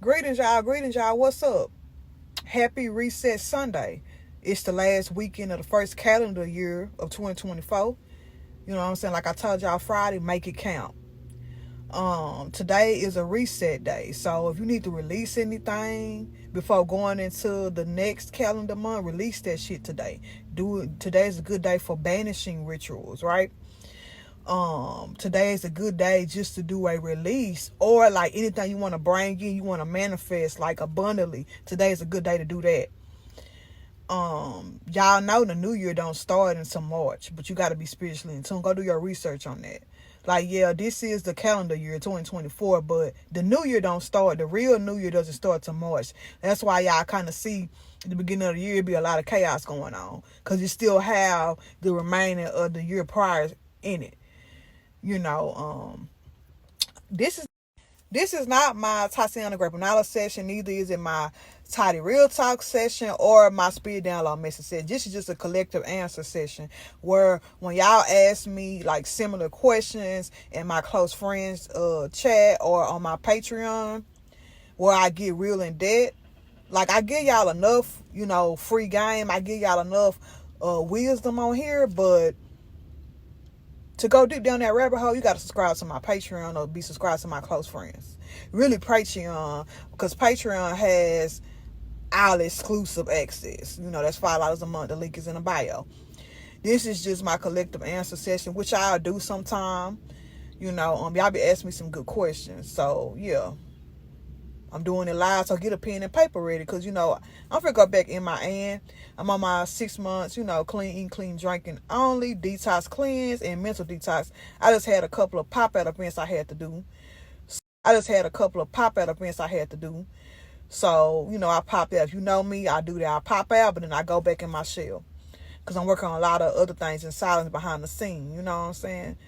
Greetings, y'all. Greetings, y'all. What's up? Happy Reset Sunday. It's the last weekend of the first calendar year of 2024. You know what I'm saying? Like I told y'all Friday, make it count. Today is a reset day. So if you need to release anything before going into the next calendar month, release that shit today. Today is a good day for banishing rituals, right? Today is a good day just to do a release, or like anything you want to bring in, you want to manifest like abundantly. Today is a good day to do that. Y'all know the new year don't start until March, but you got to be spiritually in tune. Go do your research on that. Like, yeah, this is the calendar year 2024, but the new year don't start. The real new year doesn't start till March. That's why y'all kind of see at the beginning of the year be a lot of chaos going on, because you still have the remaining of the year prior in it. You know, this is not my Tatiana Grapanala session. Neither is it my Toddy Real Talk session or my Spirit Download message session. This is just a collective answer session where when y'all ask me like similar questions in my close friends chat or on my Patreon, where I get real in depth. Like, I give y'all enough, free game. I give y'all enough wisdom on here, but to go deep down that rabbit hole, you got to subscribe to my Patreon or be subscribed to my close friends. Really Patreon, because Patreon has all exclusive access. That's $5 a month. The link is in the bio. This is just my collective answer session, which I'll do sometime. Y'all be asking me some good questions. So, yeah. I'm doing it live, so get a pen and paper ready, because, I'm finna go back in my end. I'm on my 6 months, clean eating, clean drinking only, detox cleanse, and mental detox. I just had a couple of pop-out events I had to do. So, I popped out. If you know me, I do that. I pop out, but then I go back in my shell, because I'm working on a lot of other things in silence behind the scene. You know what I'm saying?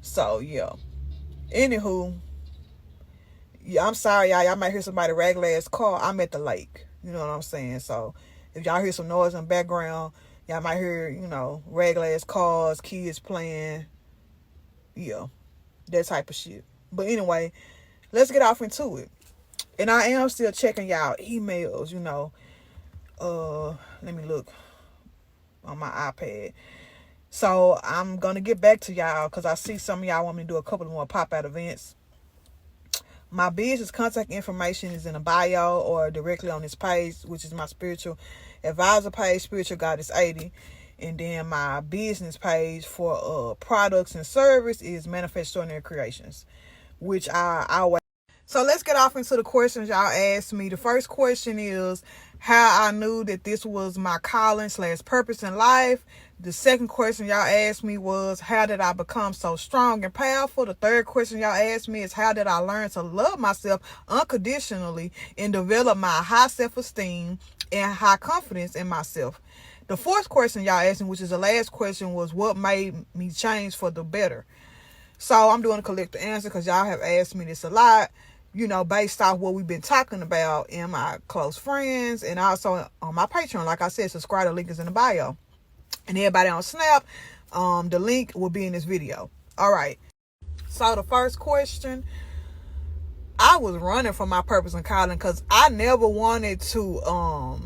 So, yeah. Anywho, yeah, I'm sorry, y'all. Y'all might hear somebody regular ass car. I'm at the lake. You know what I'm saying? So if y'all hear some noise in the background, y'all might hear, regular ass cars, kids playing. Yeah, that type of shit. But anyway, let's get off into it. And I am still checking y'all emails, let me look on my iPad. So I'm going to get back to y'all, because I see some of y'all want me to do a couple more pop-out events. My business contact information is in the bio or directly on this page, which is my spiritual advisor page, Spiritual Goddess 80. And then my business page for products and service is Manifest Extraordinary Creations, which I always. So let's get off into the questions y'all asked me. The first question is how I knew that this was my calling / purpose in life. The second question y'all asked me was, how did I become so strong and powerful? The third question y'all asked me is, how did I learn to love myself unconditionally and develop my high self-esteem and high confidence in myself? The fourth question y'all asked me, which is the last question, was what made me change for the better? So I'm doing a collective answer, because y'all have asked me this a lot, based off what we've been talking about in my close friends and also on my Patreon. Like I said, subscribe. The link is in the bio. And everybody on Snap, the link will be in this video. All right. So the first question, I was running from my purpose and calling, because I never wanted to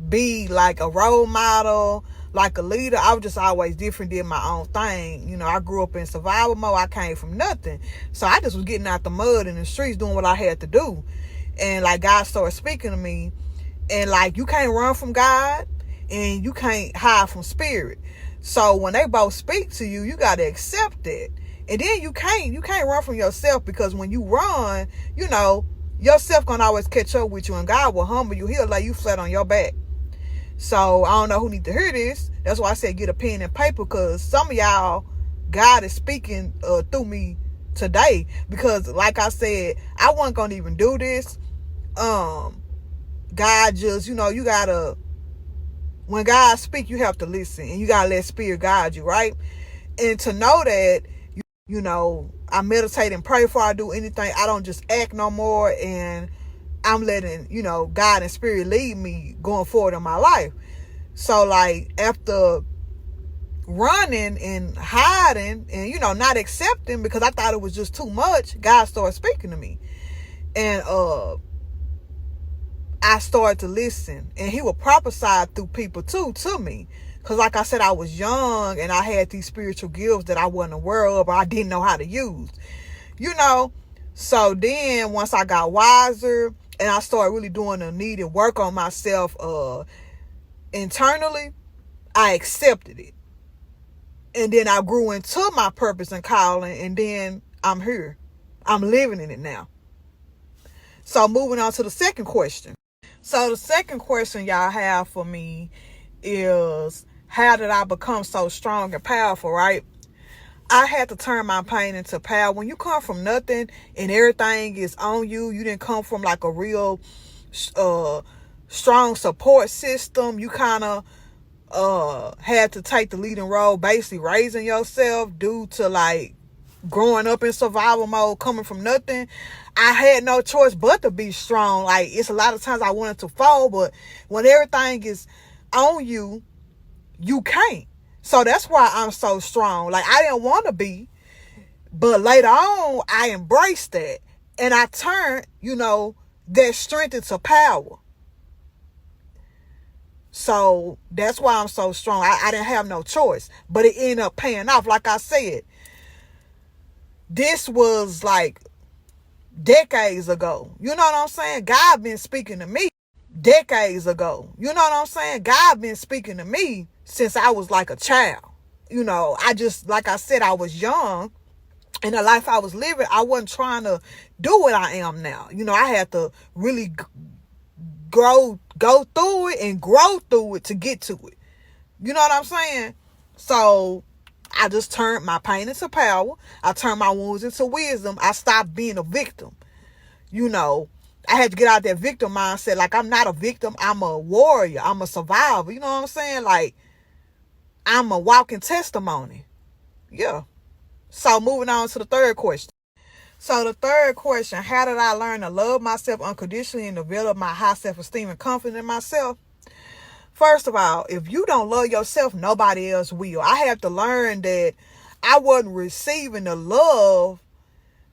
be like a role model, like a leader. I was just always different, did my own thing. I grew up in survival mode. I came from nothing. So I just was getting out the mud in the streets, doing what I had to do. And like God started speaking to me. And like, you can't run from God and you can't hide from spirit. So when they both speak to you, you got to accept it. And then you can't run from yourself, because when you run, yourself gonna always catch up with you, and God will humble you. He'll lay you flat on your back. So I don't know who need to hear this. That's why I said get a pen and paper, because some of y'all, God is speaking through me today. Because like I said, I wasn't gonna even do this. God just, you gotta, when God speak, you have to listen, and you gotta let spirit guide you, right? And to know that, I meditate and pray before I do anything. I don't just act no more, and I'm letting, God and spirit lead me going forward in my life. So like, after running and hiding and, not accepting, because I thought it was just too much, God started speaking to me. And I started to listen, and he would prophesy through people too to me. Because like I said, I was young and I had these spiritual gifts that I wasn't aware of or I didn't know how to use. So then once I got wiser and I started really doing the needed work on myself internally, I accepted it. And then I grew into my purpose and calling, and then I'm here. I'm living in it now. So moving on to the second question. So the second question y'all have for me is, how did I become so strong and powerful, right? I had to turn my pain into power. When you come from nothing and everything is on you, you didn't come from like a real strong support system. You kind of had to take the leading role, basically raising yourself due to like growing up in survival mode, coming from nothing. I had no choice but to be strong. Like, it's a lot of times I wanted to fall, but when everything is on you, you can't. So that's why I'm so strong. Like, I didn't want to be, but later on, I embraced that. And I turned, that strength into power. So that's why I'm so strong. I didn't have no choice, but it ended up paying off. Like I said, this was like decades ago. You know what I'm saying? God been speaking to me decades ago. You know what I'm saying? God been speaking to me since I was like a child. Like I said, I was young. And the life I was living, I wasn't trying to do what I am now. I had to really go through it and grow through it to get to it. You know what I'm saying? So I just turned my pain into power. I turned my wounds into wisdom. I stopped being a victim. I had to get out of that victim mindset. Like, I'm not a victim. I'm a warrior. I'm a survivor. You know what I'm saying? Like, I'm a walking testimony. Yeah. So moving on to the third question. So the third question, how did I learn to love myself unconditionally and develop my high self-esteem and confidence in myself? First of all, if you don't love yourself, nobody else will. I had to learn that I wasn't receiving the love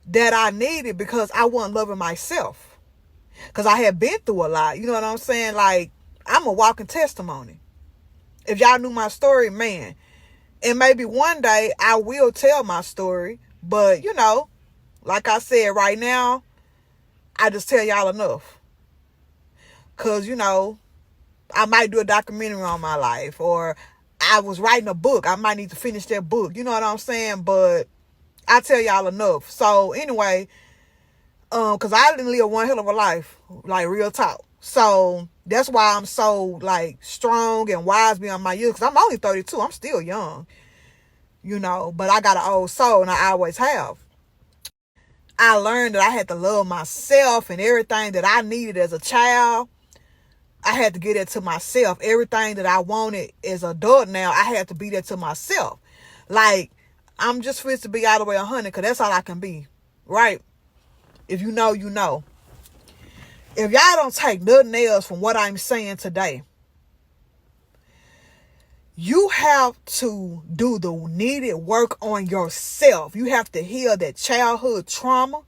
that I needed because I wasn't loving myself. Because I had been through a lot. You know what I'm saying? Like, I'm a walking testimony. If y'all knew my story, man. And maybe one day I will tell my story. But, like I said, right now, I just tell y'all enough. Because, I might do a documentary on my life. Or I was writing a book. I might need to finish that book. You know what I'm saying? But I tell y'all enough. So, anyway, because I didn't live one hell of a life. Like, real talk. So, that's why I'm so, like, strong and wise beyond my years. Because I'm only 32. I'm still young. But I got an old soul, and I always have. I learned that I had to love myself, and everything that I needed as a child, I had to get it to myself. Everything that I wanted as an adult now, I had to be that to myself. Like, I'm just fit to be all the way 100, because that's all I can be. Right? If you know, you know. If y'all don't take nothing else from what I'm saying today, you have to do the needed work on yourself. You have to heal that childhood trauma,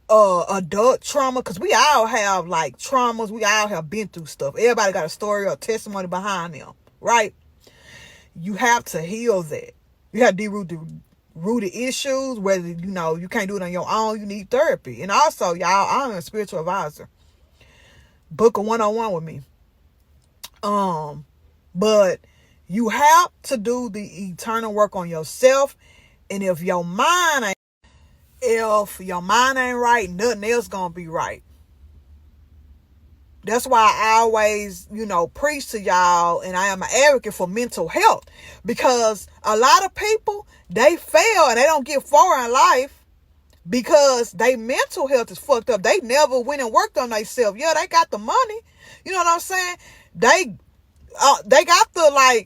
adult trauma, because we all have like traumas. We all have been through stuff. Everybody got a story or testimony behind them, right? You have to heal that. You have to deroot the rooted issues, whether you can't do it on your own. You need therapy. And also, y'all, I'm a spiritual advisor. Book a one-on-one with me. But you have to do the eternal work on yourself. And if your mind ain't right, nothing else gonna be right. That's why I always, preach to y'all, and I am an advocate for mental health. Because a lot of people, they fail and they don't get far in life because they mental health is fucked up. They never went and worked on themselves. Yeah, they got the money. You know what I'm saying? They got the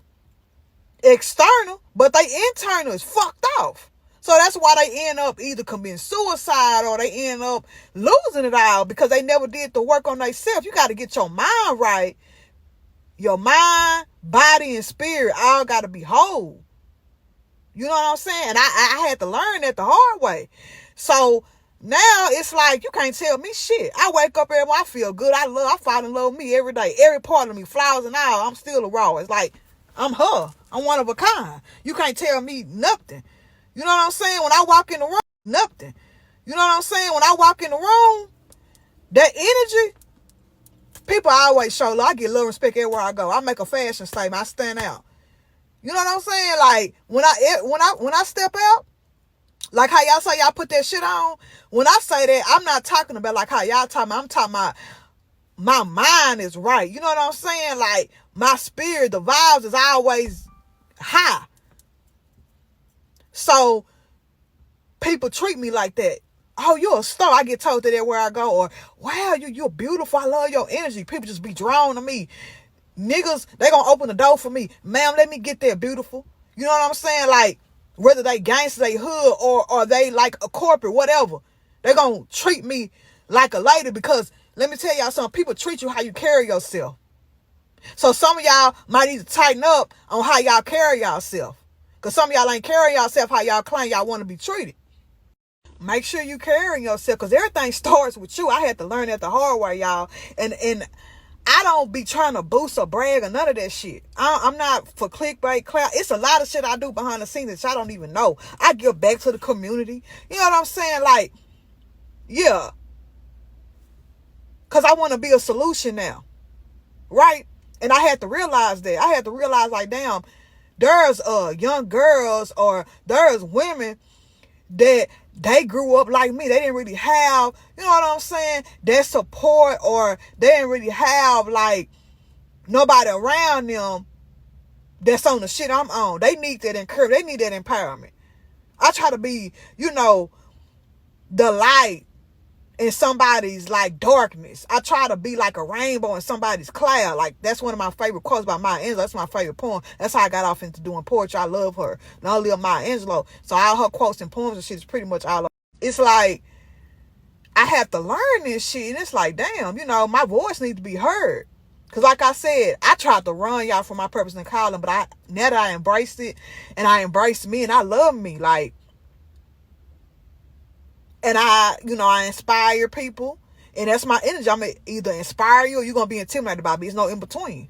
external, but they internal is fucked off. So that's why they end up either committing suicide or they end up losing it all because they never did the work on themselves. You got to get your mind right. Your mind, body, and spirit all got to be whole. You know what I'm saying? And I had to learn that the hard way. So Now it's like you can't tell me shit. I wake up every morning, I feel good. I fall in love with me every day. Every part of me, flowers and all, I'm still a raw. It's like I'm her. I'm one of a kind. You can't tell me nothing. You know what I'm saying? When I walk in the room, nothing. You know what I'm saying? When I walk in the room, that energy, people always show love. I get love, respect everywhere I go. I make a fashion statement. I stand out. You know what I'm saying? Like when I step out, like how y'all say y'all put that shit on. When I say that, I'm not talking about like how y'all talking about. I'm talking about my mind is right. You know what I'm saying? Like my spirit, the vibes is always high. So people treat me like that. Oh, you're a star. I get told that everywhere I go. Or, wow, you're beautiful. I love your energy. People just be drawn to me. Niggas, they gonna open the door for me. Ma'am, let me get there, beautiful. You know what I'm saying? Like, whether they gangster, they hood, or they like a corporate, whatever. They gonna treat me like a lady because, let me tell y'all something, people treat you how you carry yourself. So some of y'all might need to tighten up on how y'all carry yourself. Because some of y'all ain't carrying yourself how y'all claim y'all want to be treated. Make sure you carrying yourself because everything starts with you. I had to learn that the hard way, y'all. And I don't be trying to boost or brag or none of that shit. I'm not for clickbait, clout. It's a lot of shit I do behind the scenes that y'all don't even know. I give back to the community. You know what I'm saying? Like, yeah. Because I want to be a solution now. Right? And I had to realize that. I had to realize, like, damn, there's young girls or there's women that they grew up like me. They didn't really have, you know what I'm saying, that support, or they didn't really have like nobody around them that's on the shit I'm on. They need that encouragement. They need that empowerment. I try to be, you know, the light in somebody's like darkness. I try to be like a rainbow in somebody's cloud. Like, that's one of my favorite quotes by Maya Angelou. That's my favorite poem. That's how I got off into doing poetry. I love her. And I love Maya Angelou. So all her quotes and poems and shit is pretty much all. It's like I have to learn this shit. And it's like, damn, you know, my voice needs to be heard. Because like I said, I tried to run y'all from my purpose and calling, but now that I embraced it and I embraced me and I love me, like, and I inspire people. And that's my energy. I'm going to either inspire you or you're going to be intimidated by me. There's no in between.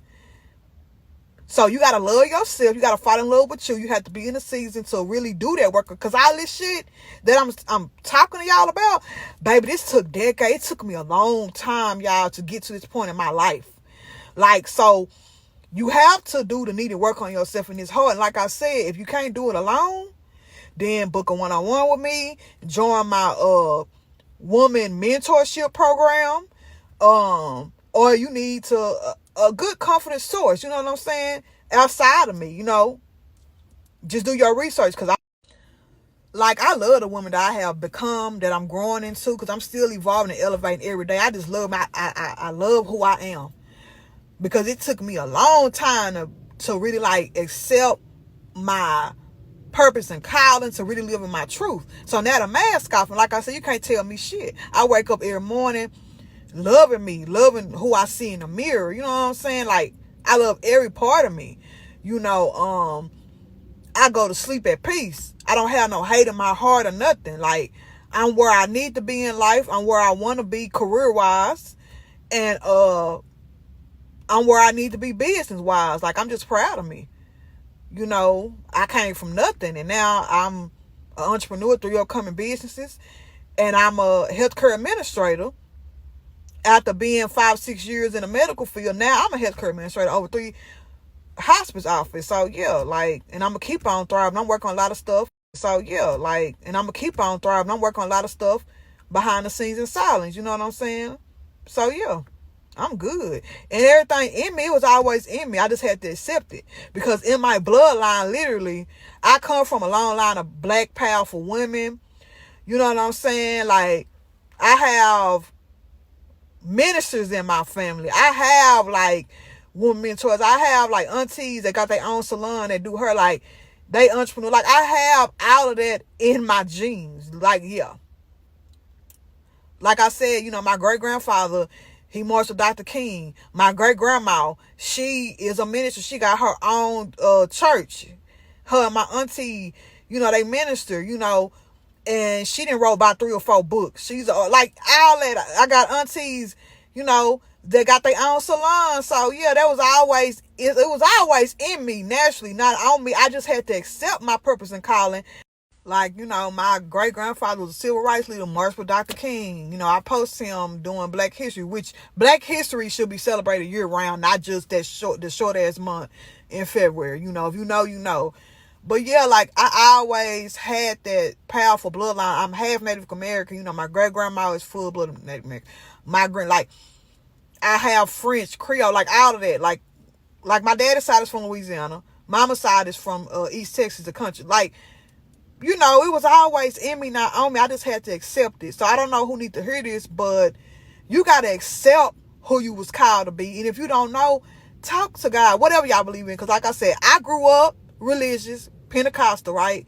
So you got to love yourself. You got to fall in love with you. You have to be in the season to really do that work. Because all this shit that I'm talking to y'all about, baby, this took decades. It took me a long time, y'all, to get to this point in my life. Like, so you have to do the needed work on yourself in this hard. And like I said, if you can't do it alone, then book a one-on-one with me. Join my woman mentorship program. Or you need to a good confidence source, you know what I'm saying, outside of me, you know. Just do your research, because I love the woman that I have become, that I'm growing into, because I'm still evolving and elevating every day. I just love I love who I am, because it took me a long time to really like accept my purpose and calling, to really live in my truth. So now the mask off, and like I said, you can't tell me shit. I wake up every morning loving me, loving who I see in the mirror. You know what I'm saying? Like, I love every part of me. You know, I go to sleep at peace. I don't have no hate in my heart or nothing. Like, I'm where I need to be in life. I'm where I want to be career-wise. And I'm where I need to be business-wise. Like, I'm just proud of me. You know, I came from nothing, and now I'm an entrepreneur, 3 upcoming businesses, and I'm a healthcare administrator. After being 5-6 years in the medical field, now I'm a healthcare administrator over 3 hospice office. So yeah, like, and I'm gonna keep on thriving. I'm working on a lot of stuff. So yeah, like, and I'm gonna keep on thriving. I'm working on a lot of stuff behind the scenes in silence. You know what I'm saying? So yeah, I'm good. And everything in me, it was always in me. I just had to accept it, because in my bloodline, literally, I come from a long line of black, powerful women. You know what I'm saying? Like, I have ministers in my family. I have like women mentors. I have like aunties that got their own salon that do her, like, they entrepreneur. Like, I have all of that in my genes. Like, yeah. Like I said, you know, my great grandfather, he marched with Dr. King. My great grandma, she is a minister. She got her own church. Her and my auntie, you know, they minister, you know. And she didn't wrote about 3 or 4 books. She's like all that. I got aunties, they got their own salon. So yeah, that was always, it was always in me naturally, not on me. I just had to accept my purpose and calling. Like, my great grandfather was a civil rights leader, marched with Dr. King. I post him doing Black History, which Black History should be celebrated year round, not just the short ass month in February. If you know, you know. But yeah, like I always had that powerful bloodline. I'm half Native American. My great grandma is full blood Native American. Like I have French, Creole, like all of that. Like my daddy's side is from Louisiana. Mama's side is from East Texas, the country. Like, it was always in me, not on me. I just had to accept it. So I don't know who need to hear this, but you got to accept who you was called to be. And if you don't know, talk to God, whatever y'all believe in. Because like I said, I grew up religious, Pentecostal, right?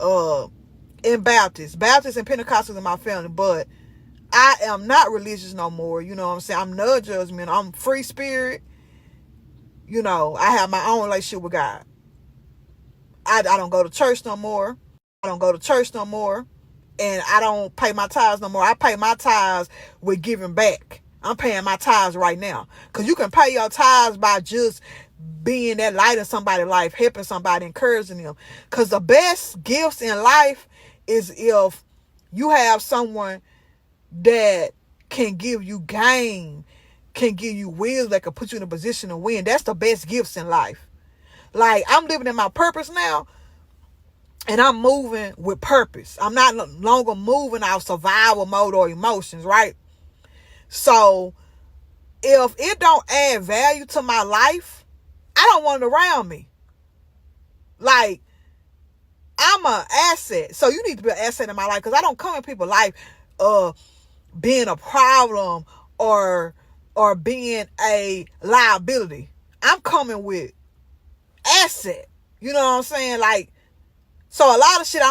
And Baptist and Pentecostals in my family. But I am not religious no more. You know what I'm saying? I'm no judgment. I'm free spirit. I have my own relationship with God. I don't go to church no more. And I don't pay my tithes no more. I pay my tithes with giving back. I'm paying my tithes right now. Because you can pay your tithes by just being that light in somebody's life, helping somebody, encouraging them. Because the best gifts in life is if you have someone that can give you game, can give you wisdom, that can put you in a position to win. That's the best gifts in life. Like, I'm living in my purpose now. And I'm moving with purpose. I'm not longer moving out survival mode or emotions, right? So if it don't add value to my life, I don't want it around me. Like, I'm an asset. So you need to be an asset in my life, because I don't come in people's life being a problem or being a liability. I'm coming with asset. You know what I'm saying? Like, so a lot of shit,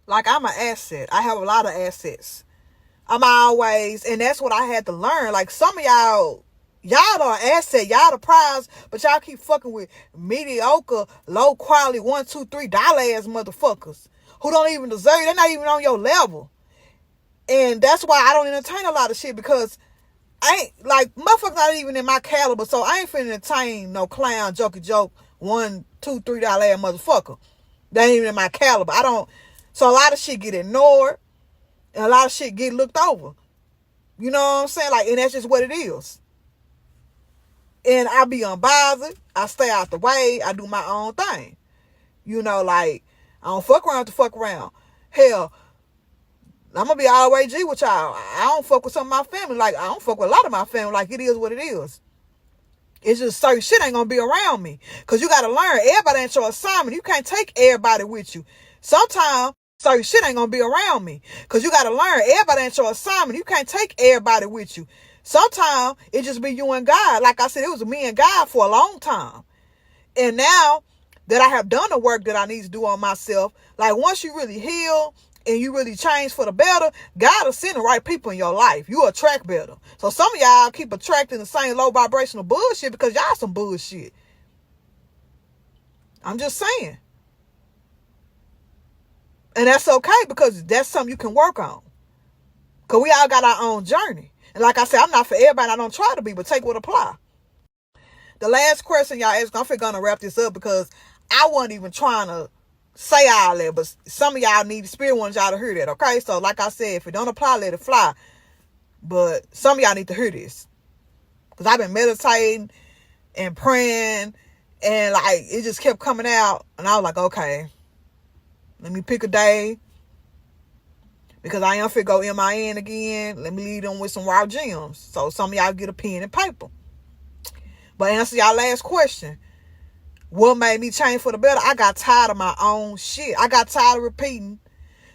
I'm an asset. I have a lot of assets. I'm always, and that's what I had to learn. Like, some of y'all are an asset, y'all the prize, but y'all keep fucking with mediocre, low quality, $1, $2, $3 ass motherfuckers who don't even deserve it. They're not even on your level. And that's why I don't entertain a lot of shit, because I ain't, like, motherfuckers not even in my caliber, so I ain't finna entertain no clown, joke, $1, $2, $3 ass motherfucker. They ain't even in my caliber. So a lot of shit get ignored, and a lot of shit get looked over. You know what I'm saying? Like, and that's just what it is. And I be unbothered. I stay out the way. I do my own thing. Like, I don't fuck around to fuck around. Hell, I'm gonna be all the way G with y'all. I don't fuck with some of my family. Like, I don't fuck with a lot of my family. Like, it is what it is. It's just certain shit ain't gonna be around me. Because you gotta learn, everybody ain't your assignment. You can't take everybody with you. Sometimes certain shit ain't gonna be around me. Because you gotta learn, everybody ain't your assignment. You can't take everybody with you. Sometimes it just be you and God. Like I said, it was me and God for a long time. And now that I have done the work that I need to do on myself, like, once you really heal and you really change for the better, God will send the right people in your life. You attract better. So some of y'all keep attracting the same low vibrational bullshit because y'all some bullshit. I'm just saying. And that's okay, because that's something you can work on. Because we all got our own journey. And like I said, I'm not for everybody. I don't try to be, but take what apply. The last question y'all asked, I'm going to wrap this up, because I wasn't even trying to say all that, but some of y'all need, the spirit wants y'all to hear that, okay? So like I said, if it don't apply, let it fly. But some of y'all need to hear this, because I've been meditating and praying, and like, it just kept coming out, and I was like, okay, let me pick a day, because I am finna go MIN again. Let me lead them with some raw gems. So some of y'all get a pen and paper. But answer y'all last question. What made me change for the better? I got tired of my own shit. I got tired of repeating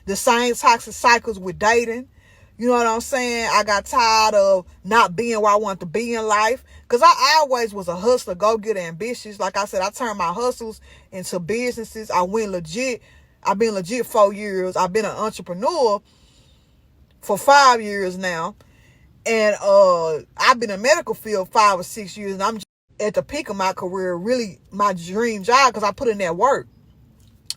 the same toxic cycles with dating. You know what I'm saying? I got tired of not being where I wanted to be in life. Because I always was a hustler, go-getter, ambitious. Like I said, I turned my hustles into businesses. I went legit. I've been legit 4 years. I've been an entrepreneur for 5 years now. And I've been in the medical field 5 or 6 years. And I'm at the peak of my career, really my dream job, because I put in that work.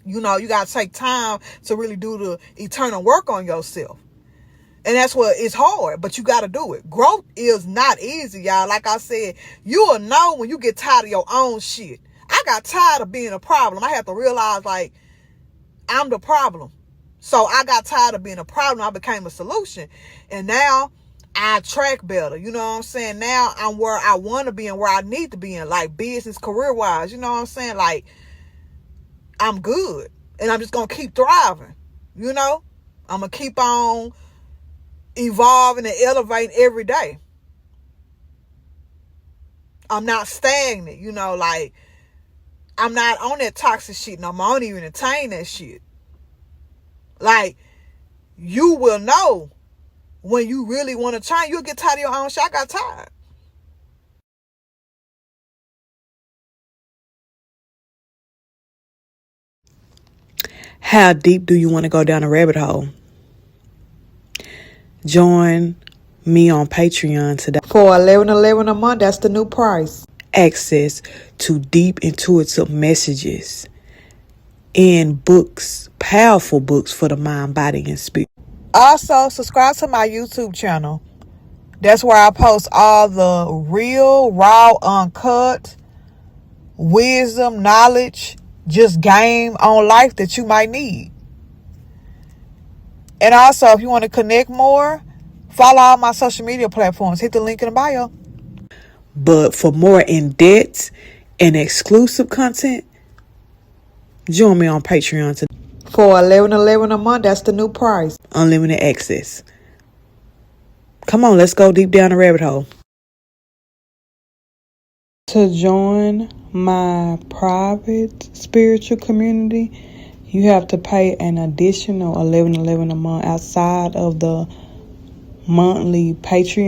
You know, you got to take time to really do the eternal work on yourself. And that's what it's hard, but you got to do it. Growth is not easy, y'all. Like I said, you will know when you get tired of your own shit. I got tired of being a problem. I have to realize, like, I'm the problem. So I got tired of being a problem. I became a solution. And now I track better. You know what I'm saying? Now I'm where I want to be and where I need to be in, like business, career-wise. You know what I'm saying? Like, I'm good. And I'm just going to keep thriving. You know? I'm going to keep on evolving and elevating every day. I'm not stagnant, you know, like I'm not on that toxic shit no more. I don't even entertain that shit. Like, you will know when you really want to change. You'll get tired of your own shit. I got tired. How deep do you want to go down a rabbit hole? Join me on Patreon today. For $11.11 a month, that's the new price. Access to deep intuitive messages and books, powerful books for the mind, body, and spirit. Also, subscribe to my YouTube channel. That's where I post all the real, raw, uncut wisdom, knowledge, just game on life that you might need. And also, if you want to connect more, follow all my social media platforms. Hit the link in the bio. But for more in-depth and exclusive content, join me on Patreon today. For $11.11 a month, that's the new price. Unlimited access. Come on, let's go deep down the rabbit hole. To join my private spiritual community, you have to pay an additional $11.11 a month outside of the monthly Patreon.